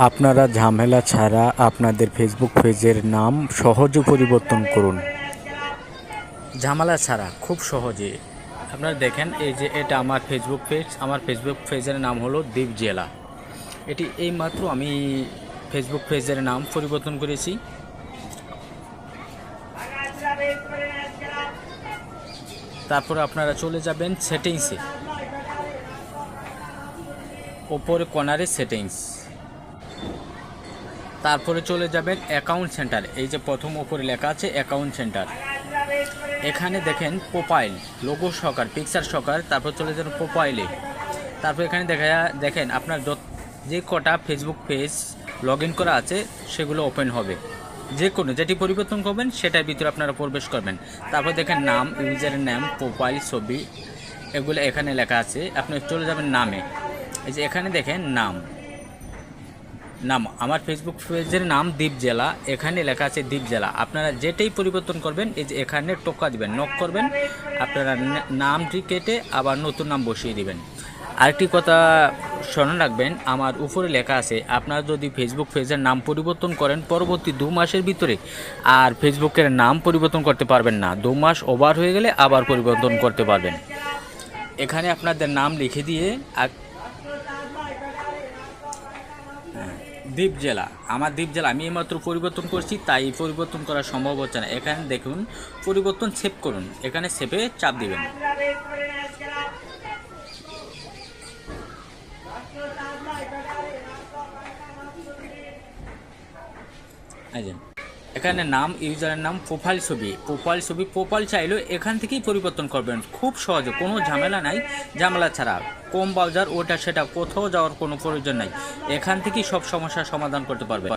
আপনারা ঝামেলা ছাড়া আপনাদের ফেসবুক পেজের নাম সহজে পরিবর্তন করুন। ঝামেলা ছাড়া খুব সহজে আপনারা দেখেন, এই যে এটা আমার ফেসবুক পেজ। আমার ফেসবুক পেজের নাম হলো দ্বীপ জেলা। এটি এইমাত্র আমি ফেসবুক পেজের নাম পরিবর্তন করেছি। তারপরে আপনারা চলে যাবেন সেটিংসে, ওপরে কর্নারে সেটিংস। তারপরে চলে যাবেন অ্যাকাউন্ট সেন্টার। এই যে প্রথম ওপরে লেখা আছে অ্যাকাউন্ট সেন্টার, এখানে দেখেন প্রোফাইল, লোগো সহকার, পিকচার সহকার। তারপর চলে যাবেন প্রোফাইলে। তারপর এখানে দেখেন আপনার যে কটা ফেসবুক পেজ লগ ইন করা আছে সেগুলো ওপেন হবে। যে কোনো যেটি পরিবর্তন করবেন সেটার ভিতরে আপনারা প্রবেশ করবেন। তারপর দেখেন নাম, ইউজারের নাম, প্রোফাইল, ছবি, এগুলো এখানে লেখা আছে। আপনি চলে যাবেন নামে। এই যে এখানে দেখেন নাম, আমার ফেসবুক পেজের নাম দ্বীপ জেলা, এখানে লেখা আছে দ্বীপ জেলা। আপনারা যেটাই পরিবর্তন করবেন এই যে এখানে টোকা দিবেন, নক করবেন, আপনারা নামটি কেটে আবার নতুন নাম বসিয়ে দিবেন। আরেকটি কথা স্মরণ রাখবেন, আমার উপরে লেখা আছে আপনারা যদি ফেসবুক পেজের নাম পরিবর্তন করেন পরবর্তী 2 মাসের ভিতরে আর ফেসবুকের নাম পরিবর্তন করতে পারবেন না। 2 মাস ওভার হয়ে গেলে আবার পরিবর্তন করতে পারবেন। এখানে আপনাদের নাম লিখে দিয়ে দ্বীপ জেলা, আমার দ্বীপ জেলা আমি এইমাত্র পরিবর্তন করছি, তাই পরিবর্তন করা সম্ভব হচ্ছে না। এখানে দেখুন পরিবর্তন সেভ করুন, এখানে সেভে চাপ দিবেন। এখানে নাম, ইউজারের নাম, প্রোফাইল ছবি, প্রোফাইল চাইলেও এখান থেকেই পরিবর্তন করবেন খুব সহজে, কোনো ঝামেলা নাই। ঝামেলা ছাড়া কম বাজার ওটা সেটা কোথাও যাওয়ার কোনো প্রয়োজন নাই, এখান থেকেই সব সমস্যার সমাধান করতে পারবেন।